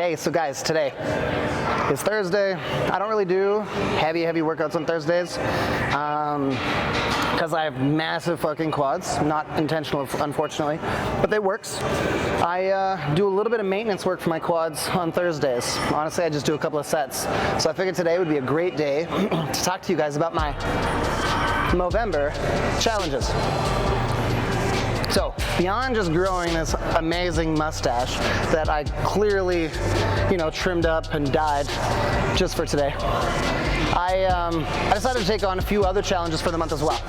Okay, so guys, today is Thursday. I don't really do heavy workouts on Thursdays because I have massive fucking quads. Not intentional, unfortunately, but it works. I do a little bit of maintenance work for my quads on Thursdays. Honestly, I just do a couple of sets. So I figured today would be a great day to talk to you guys about my Movember challenges. So, beyond just growing this amazing mustache that I clearly, trimmed up and dyed just for today, I decided to take on a few other challenges for the month as well.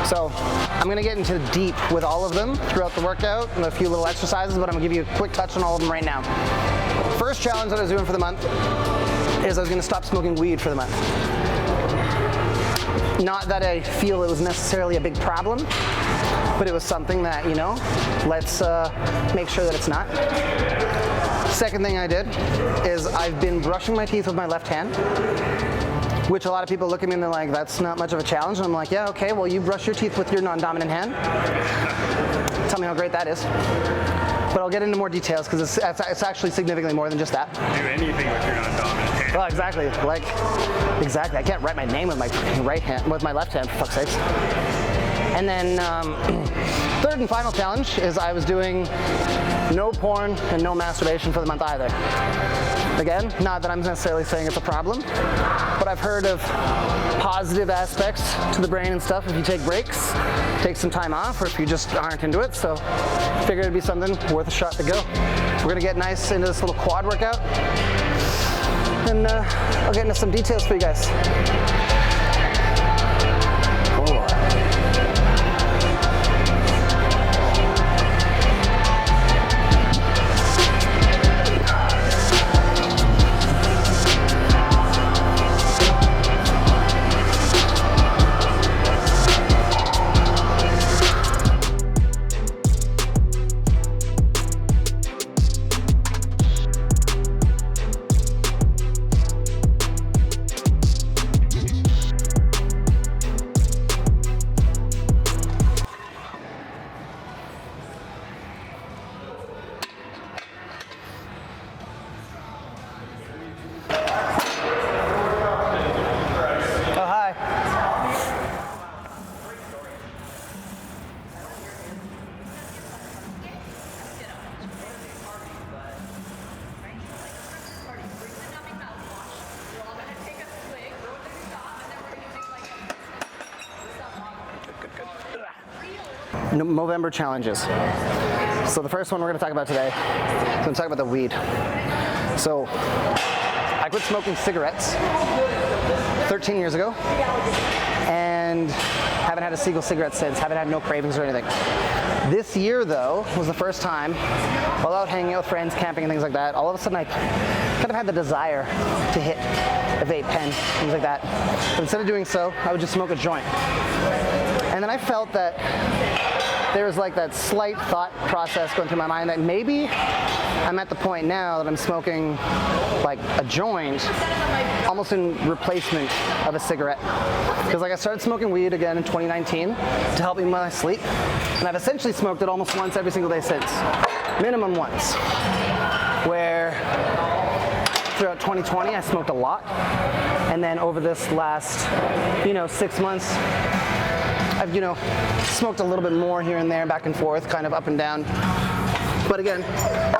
So, I'm going to get into deep with all of them throughout the workout and a few little exercises, but I'm going to give you a quick touch on all of them right now. First challenge that I was doing for the month is I was going to stop smoking weed for the month. Not that I feel it was necessarily a big problem, but it was something that, let's make sure that it's not. Second thing I did is I've been brushing my teeth with my left hand, which a lot of people look at me and they're like, that's not much of a challenge. And I'm like, yeah, okay, well, you brush your teeth with your non-dominant hand. Tell me how great that is. But I'll get into more details because it's actually significantly more than just that. Do anything with your non-dominant hand. Well, exactly. Exactly. I can't write my name with my right hand, with my left hand, for fuck's sakes. And then third and final challenge is I was doing no porn and no masturbation for the month either. Again, not that I'm necessarily saying it's a problem, but I've heard of positive aspects to the brain and stuff if you take breaks, take some time off, or if you just aren't into it. So I figured it'd be something worth a shot to go. We're gonna get nice into this little quad workout, and I'll get into some details for you guys. Movember challenges. So the first one we're going to talk about today, I'm going to talk about the weed. So I quit smoking cigarettes 13 years ago and haven't had a single cigarette since, haven't had no cravings or anything. This year though was the first time, while out hanging out with friends, camping and things like that, all of a sudden I kind of had the desire to hit a vape pen, things like that. But instead of doing so, I would just smoke a joint. And then I felt that there was like that slight thought process going through my mind that maybe I'm at the point now that I'm smoking like a joint almost in replacement of a cigarette. Because I started smoking weed again in 2019 to help me with my sleep. And I've essentially smoked it almost once every single day since. Minimum once. Where throughout 2020 I smoked a lot. And then over this last, 6 months, I've, smoked a little bit more here and there, back and forth, kind of up and down. But again,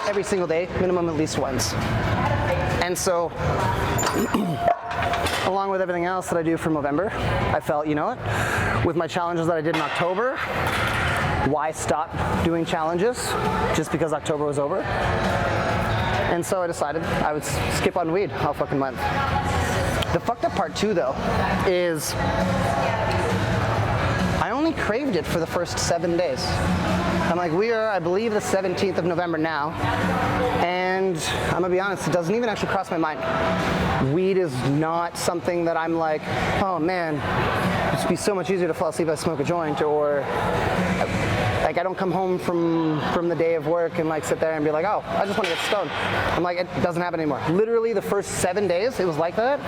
every single day, minimum at least once. And so, along with everything else that I do for Movember, I felt, with my challenges that I did in October, why stop doing challenges just because October was over? And so I decided I would skip on weed all fucking month. The fucked up part too, though, is I only craved it for the first 7 days. I'm like, we are, I believe, the 17th of November now, and I'm gonna be honest, it doesn't even actually cross my mind. Weed is not something that I'm like, oh man, it'd be so much easier to fall asleep if I smoke a joint, or like I don't come home from the day of work and like sit there and be like, oh, I just want to get stoned. I'm like, it doesn't happen anymore. Literally the first 7 days, it was like that.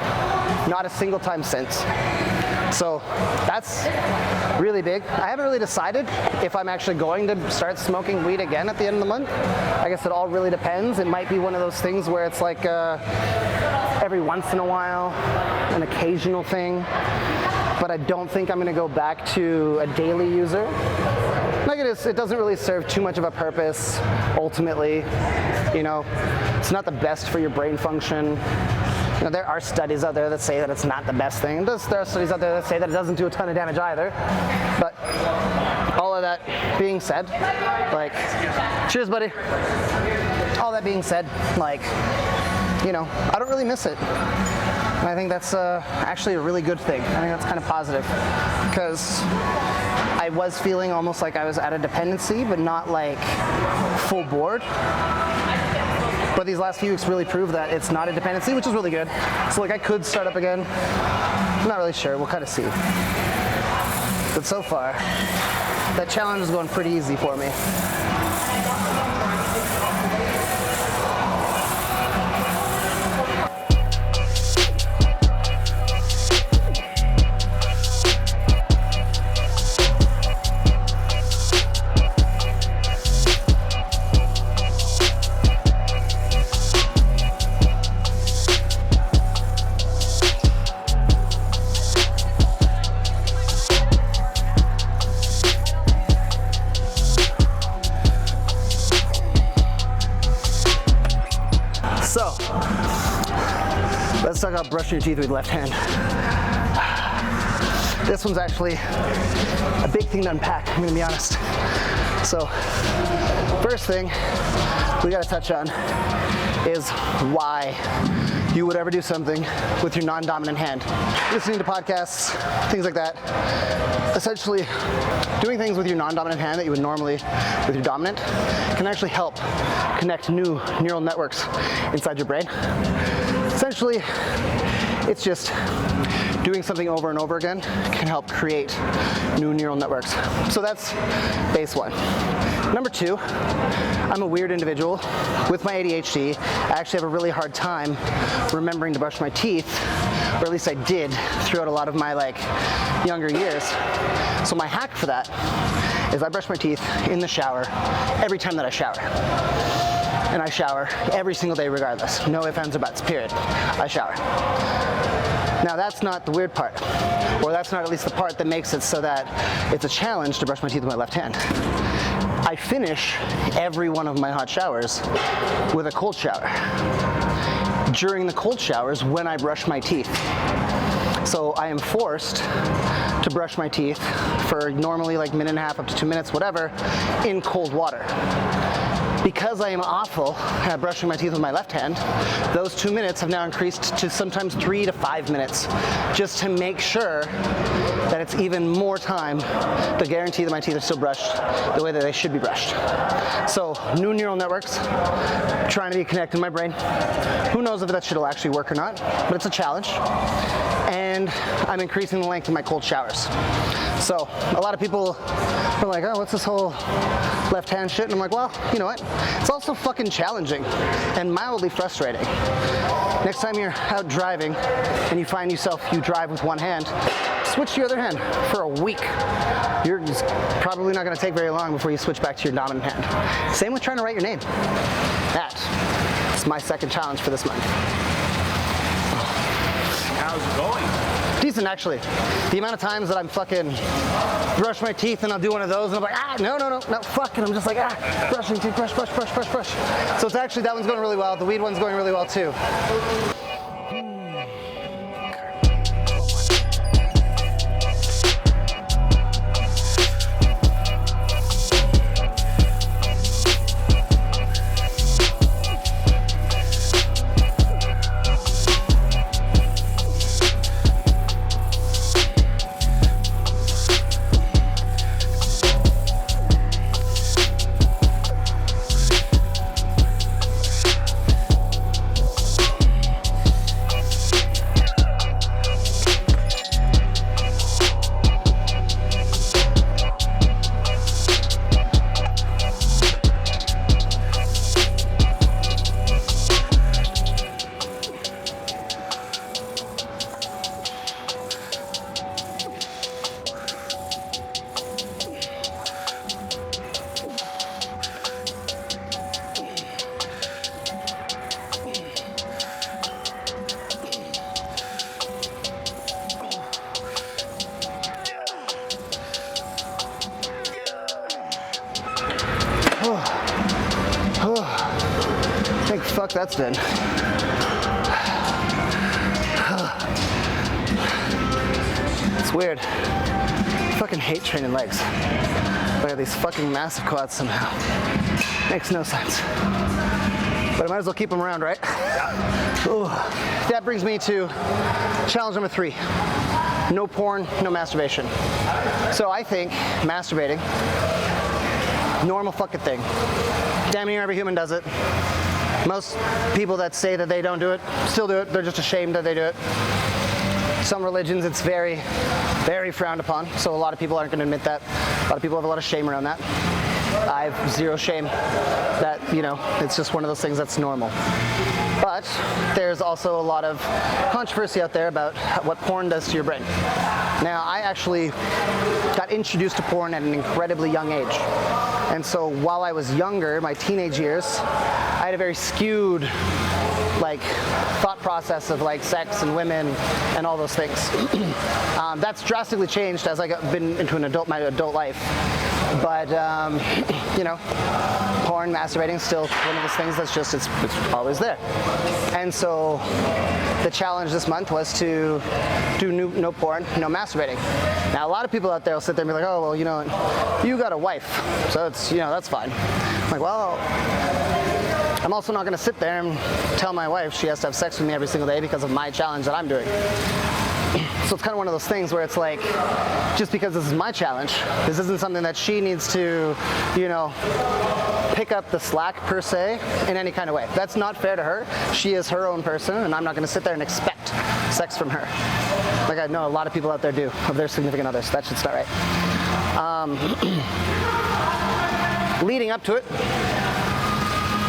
Not a single time since. So that's really big. I haven't really decided if I'm actually going to start smoking weed again at the end of the month. I guess it all really depends. It might be one of those things where it's like every once in a while, an occasional thing. But I don't think I'm going to go back to a daily user. Like it doesn't really serve too much of a purpose, ultimately. You know, it's not the best for your brain function. You know, there are studies out there that say that it's not the best thing. There are studies out there that say that it doesn't do a ton of damage either. But all of that being said, like, cheers, buddy. All that being said, like, you know, I don't really miss it. And I think that's actually a really good thing. I think that's kind of positive, because I was feeling almost like I was at a dependency, but not like full board. But these last few weeks really proved that it's not a dependency, which is really good. So like I could start up again. I'm not really sure. We'll kind of see. But so far, that challenge is going pretty easy for me. So, let's talk about brushing your teeth with your left hand. This one's actually a big thing to unpack, I'm gonna be honest. So, first thing we gotta touch on is why you would ever do something with your non-dominant hand. Listening to podcasts, things like that. Essentially, doing things with your non-dominant hand that you would normally with your dominant can actually help connect new neural networks inside your brain. Essentially, it's just doing something over and over again can help create new neural networks. So that's base one. Number two, I'm a weird individual. With my ADHD, I actually have a really hard time remembering to brush my teeth, or at least I did throughout a lot of my younger years. So my hack for that is I brush my teeth in the shower every time that I shower. And I shower every single day regardless. No ifs, ands, or buts, period. I shower. Now that's not the weird part, or that's not at least the part that makes it so that it's a challenge to brush my teeth with my left hand. I finish every one of my hot showers with a cold shower. During the cold showers, when I brush my teeth. So I am forced to brush my teeth for normally like minute and a half up to 2 minutes, whatever, in cold water. Because I am awful at brushing my teeth with my left hand, those 2 minutes have now increased to sometimes 3 to 5 minutes, just to make sure that it's even more time to guarantee that my teeth are still brushed the way that they should be brushed. So new neural networks trying to be connected in my brain. Who knows if that shit will actually work or not, but it's a challenge. And I'm increasing the length of my cold showers. So a lot of people are like, oh, what's this whole left hand shit? And I'm like, well, you know what? It's also fucking challenging and mildly frustrating. Next time you're out driving and you find yourself, you drive with one hand, switch to your other hand for a week. You're just probably not gonna take very long before you switch back to your dominant hand. Same with trying to write your name. That's my second challenge for this month. How's it going? Decent, actually. The amount of times that I'm fucking brush my teeth and I'll do one of those and I'm like, no, fuck, and I'm just like, brushing teeth, brush. So it's actually, that one's going really well. The weed one's going really well too. Thank fuck that's done. It's weird. I fucking hate training legs. Look at these fucking massive quads somehow. Makes no sense. But I might as well keep them around, right? Ooh. That brings me to challenge number 3. No porn, no masturbation. So I think masturbating, normal fucking thing. Damn near every human does it. Most people that say that they don't do it, still do it. They're just ashamed that they do it. Some religions, it's very, very frowned upon. So a lot of people aren't going to admit that. A lot of people have a lot of shame around that. I have zero shame that, you know, it's just one of those things that's normal. But there's also a lot of controversy out there about what porn does to your brain. Now, I actually got introduced to porn at an incredibly young age. And so while I was younger, my teenage years, I had a very skewed like thought process of like sex and women and all those things. That's drastically changed as I been into my adult life. But you know, porn, masturbating, still one of those things that's just it's always there. And so the challenge this month was to do no porn, no masturbating. Now a lot of people out there will sit there and be like, oh well, you know, you got a wife, so it's, you know, that's fine. I'm like, well, I'm also not going to sit there and tell my wife she has to have sex with me every single day because of my challenge that I'm doing. So it's kind of one of those things where it's like, just because this is my challenge, this isn't something that she needs to, you know, pick up the slack per se in any kind of way. That's not fair to her. She is her own person, and I'm not going to sit there and expect sex from her. Like I know a lot of people out there do, of their significant others. That shit's not right. Leading up to it,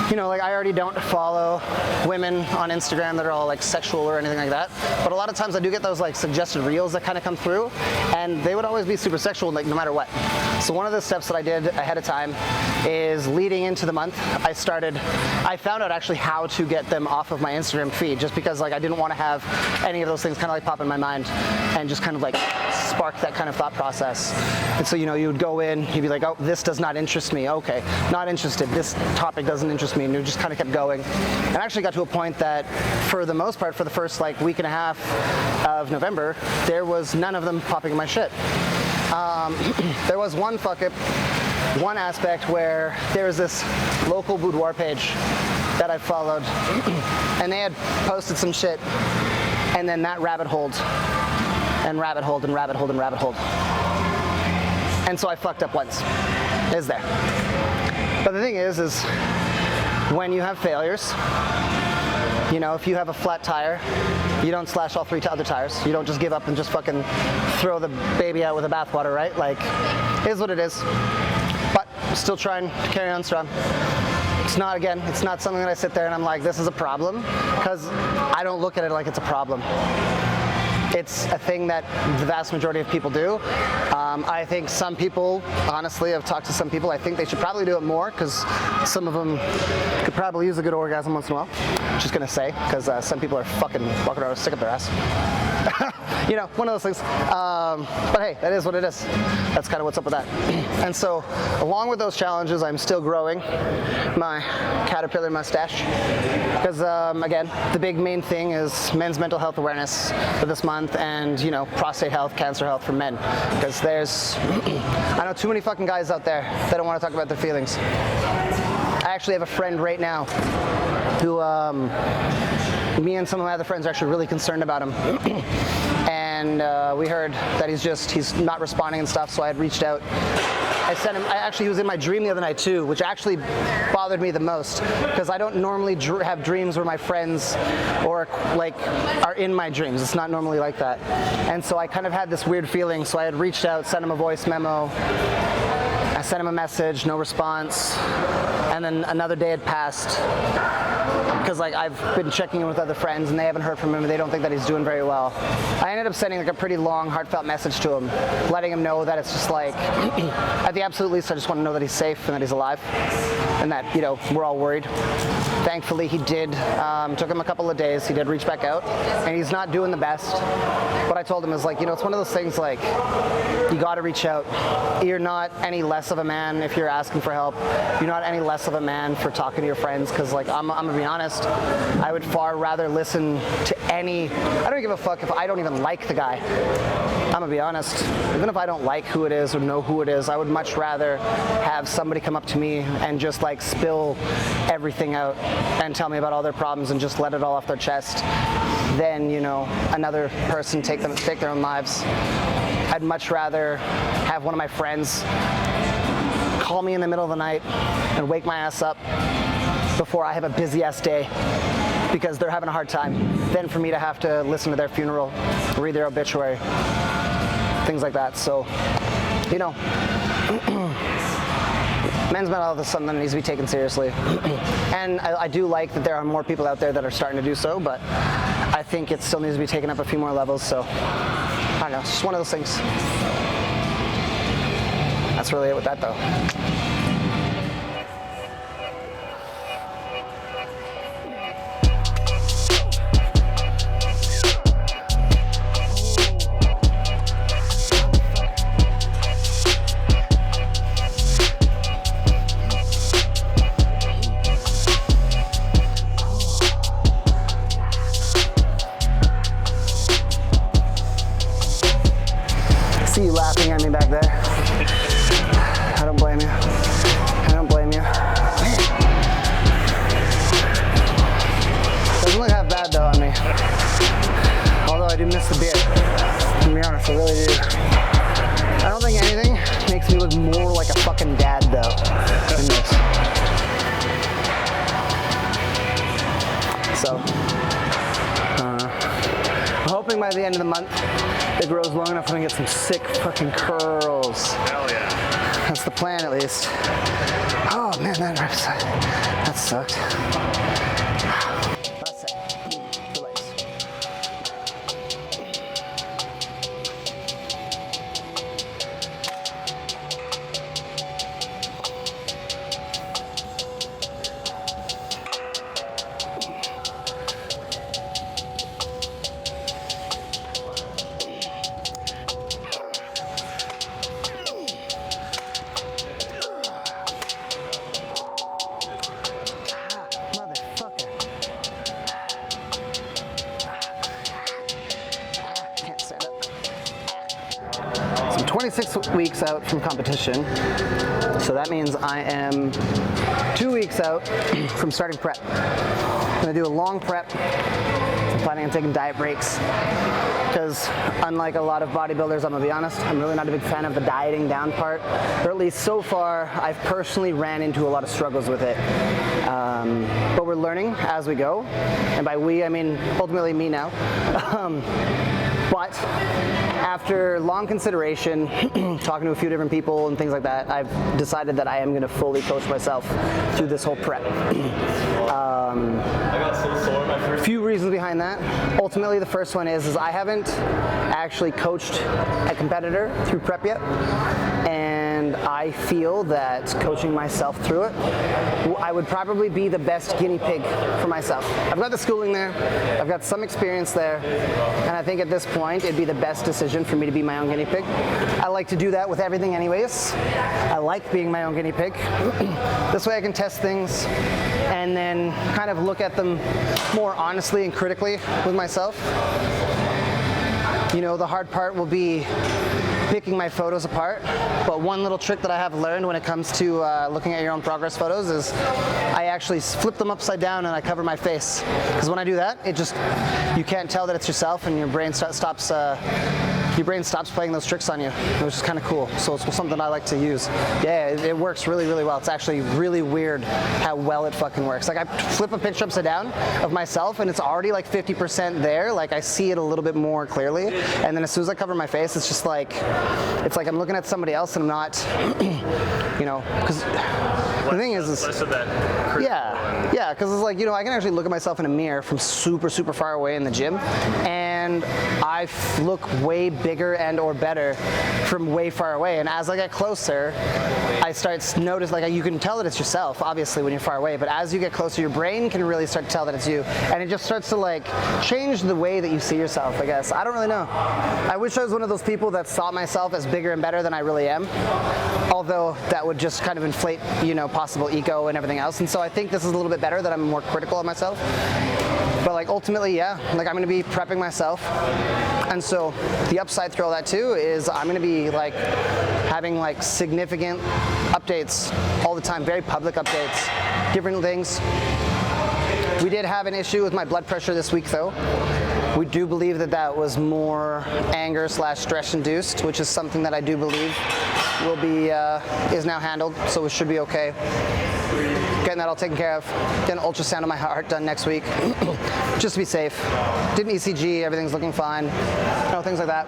you know, like I already don't follow women on Instagram that are all like sexual or anything like that. But a lot of times I do get those like suggested reels that kind of come through, and they would always be super sexual, like no matter what. So one of the steps that I did ahead of time is leading into the month, I found out actually how to get them off of my Instagram feed, just because like I didn't want to have any of those things kind of like pop in my mind and just kind of like spark that kind of thought process. And so, you know, you would go in, you'd be like, oh, this does not interest me. Okay, not interested. This topic doesn't interest me. And you just kind of kept going. And I actually got to a point that for the most part, for the first like week and a half of November, there was none of them popping in my shit. There was one one aspect where there was this local boudoir page that I followed, and they had posted some shit, and then that rabbit holed, and rabbit holed, and rabbit holed, and rabbit holed. And so I fucked up once. Is there. But the thing is when you have failures, you know, if you have a flat tire, you don't slash all 3 other tires. You don't just give up and just fucking throw the baby out with the bathwater, right? Like, it is what it is. But still trying to carry on strong. It's not something that I sit there and I'm like, this is a problem, because I don't look at it like it's a problem. It's a thing that the vast majority of people do. I think some people, honestly, I've talked to some people, I think they should probably do it more, because some of them could probably use a good orgasm once in a while. I'm just gonna say, because some people are fucking walking around sick of their ass. You know, one of those things. But hey, that is what it is. That's kind of what's up with that. And so, along with those challenges, I'm still growing my caterpillar mustache. Because, again, the big main thing is men's mental health awareness for this month, and, you know, prostate health, cancer health for men. Because I know too many fucking guys out there that don't want to talk about their feelings. I actually have a friend right now who, me and some of my other friends are actually really concerned about him. And we heard that he's not responding and stuff, so I had reached out. He was in my dream the other night too, which actually bothered me the most, because I don't normally have dreams where my friends are in my dreams. It's not normally like that. And so I kind of had this weird feeling, so I had reached out, sent him a voice memo, I sent him a message, no response, and then another day had passed, because like I've been checking in with other friends and they haven't heard from him and they don't think that he's doing very well. I ended up sending like a pretty long, heartfelt message to him, letting him know that it's just like, at the absolute least, I just want to know that he's safe and that he's alive, and that, you know, we're all worried. Thankfully, he did. Took him a couple of days. He did reach back out, and he's not doing the best. What I told him is like, it's one of those things like, you got to reach out. You're not any less of a man if you're asking for help. You're not any less of a man for talking to your friends, because like, I'm gonna be honest, I would far rather listen to any, I don't give a fuck if I don't even like the guy. I'm gonna be honest, even if I don't like who it is or know who it is, I would much rather have somebody come up to me and just like spill everything out and tell me about all their problems and just let it all off their chest than, another person take their own lives. I'd much rather have one of my friends call me in the middle of the night and wake my ass up before I have a busy ass day because they're having a hard time, than for me to have to listen to their funeral, read their obituary, things like that. So, men's mental health is something that needs to be taken seriously. And I do like that there are more people out there that are starting to do so, but I think it still needs to be taken up a few more levels. So, I don't know, it's just one of those things. That's really it with that though. See you laughing at me back there. I don't blame you. I don't blame you. Man. Doesn't look half bad though on me. Although I do miss the beer. To be honest, I really do. I don't think anything makes me look more like a fucking dad though than this. So, I'm hoping by the end of the month it grows long enough I can get some sick fucking curls. Hell yeah. That's the plan at least. Oh man, that sucked. That's it. Relax. So I'm 26 weeks out from competition, so that means I am 2 weeks out from starting prep. I'm gonna do a long prep. I'm planning on taking diet breaks because unlike a lot of bodybuilders, I'm gonna be honest, I'm really not a big fan of the dieting down part, or at least so far, I've personally ran into a lot of struggles with it. But we're learning as we go, and by we, I mean ultimately me now. But after long consideration, talking to a few different people and things like that, I've decided that I am going to fully coach myself through this whole prep. I got so sore my first. A few reasons behind that. Ultimately, the first one is I haven't actually coached a competitor through prep yet, and I feel that coaching myself through it, I would probably be the best guinea pig for myself. I've got the schooling there, I've got some experience there, and I think at this point it'd be the best decision for me to be my own guinea pig. I like to do that with everything anyways. I like being my own guinea pig. This way I can test things and then kind of look at them more honestly and critically with myself. You know, the hard part will be picking my photos apart, but one little trick that I have learned when it comes to looking at your own progress photos is I actually flip them upside down and I cover my face, because when I do that, you can't tell that it's yourself, and your brain stops playing those tricks on you, which is kind of cool. So it's something I like to use. Yeah, it works really, really well. It's actually really weird how well it fucking works. Like I flip a picture upside down of myself and it's already like 50% there. Like I see it a little bit more clearly. And then as soon as I cover my face, it's just like, it's like I'm looking at somebody else and I'm not, you know, because the thing is less of that yeah, Yeah, because it's like, you know, I can actually look at myself in a mirror from super, super far away in the gym, and I look way bigger and or better from way far away. And as I get closer, I start to notice, like, you can tell that it's yourself, obviously, when you're far away, but as you get closer, your brain can really start to tell that it's you, and it just starts to, like, change the way that you see yourself, I guess. I don't really know. I wish I was one of those people that saw myself as bigger and better than I really am, although that would just kind of inflate, you know, possible ego and everything else. And so I think this is a little bit better, that I'm more critical of myself. But like ultimately, yeah, like I'm gonna be prepping myself. And so the upside through all that too is I'm gonna be like having like significant updates all the time, very public updates, different things. We did have an issue with my blood pressure this week though. We do believe that that was more anger / stress induced, which is something that I do believe will be, is now handled, so it should be okay. Getting that all taken care of. Getting an ultrasound of my heart done next week, just to be safe. Did an ECG, everything's looking fine. You know, things like that.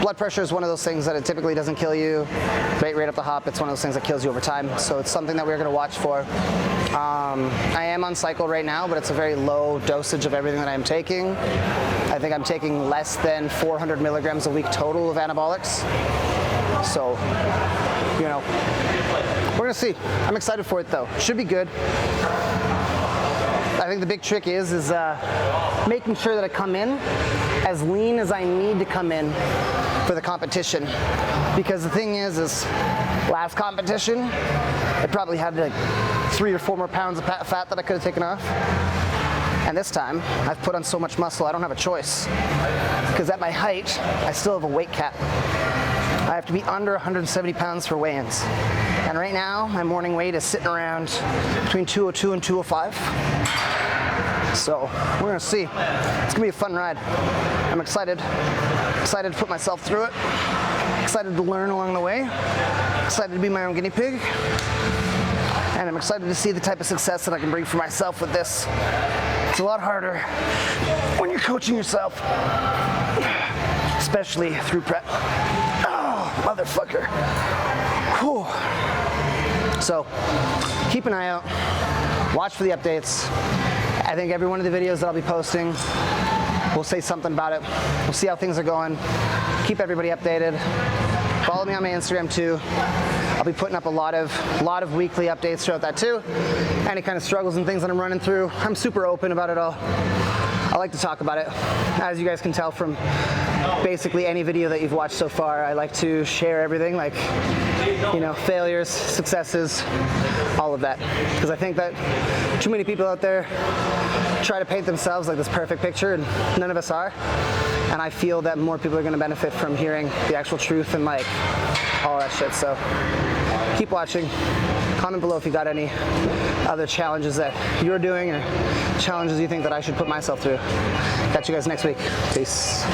Blood pressure is one of those things that it typically doesn't kill you right up the hop. It's one of those things that kills you over time, so it's something that we're gonna watch for. I am on cycle right now, but it's a very low dosage of everything that I'm taking. I think I'm taking less than 400 milligrams a week total of anabolics. So, you know, we're gonna see. I'm excited for it though. Should be good. I think the big trick is making sure that I come in as lean as I need to come in for the competition. Because the thing is last competition, I probably had like 3 or 4 more pounds of fat that I could have taken off. And this time, I've put on so much muscle, I don't have a choice. Because at my height, I still have a weight cap. I have to be under 170 pounds for weigh-ins. And right now, my morning weight is sitting around between 202 and 205. So we're gonna see. It's gonna be a fun ride. I'm excited. Excited to put myself through it. Excited to learn along the way. Excited to be my own guinea pig. And I'm excited to see the type of success that I can bring for myself with this. It's a lot harder when you're coaching yourself, especially through prep. Oh, motherfucker. Whew. So, keep an eye out. Watch for the updates. I think every one of the videos that I'll be posting, we'll say something about it. We'll see how things are going. Keep everybody updated. Follow me on my Instagram too. I'll be putting up a lot of weekly updates throughout that too. Any kind of struggles and things that I'm running through. I'm super open about it all. I like to talk about it. As you guys can tell from basically any video that you've watched so far, I like to share everything, like, you know, failures, successes, all of that. Because I think that too many people out there try to paint themselves like this perfect picture, and none of us are. And I feel that more people are going to benefit from hearing the actual truth and like all that shit. So keep watching. Comment below if you got any other challenges that you're doing or challenges you think that I should put myself through. Catch you guys next week. Peace.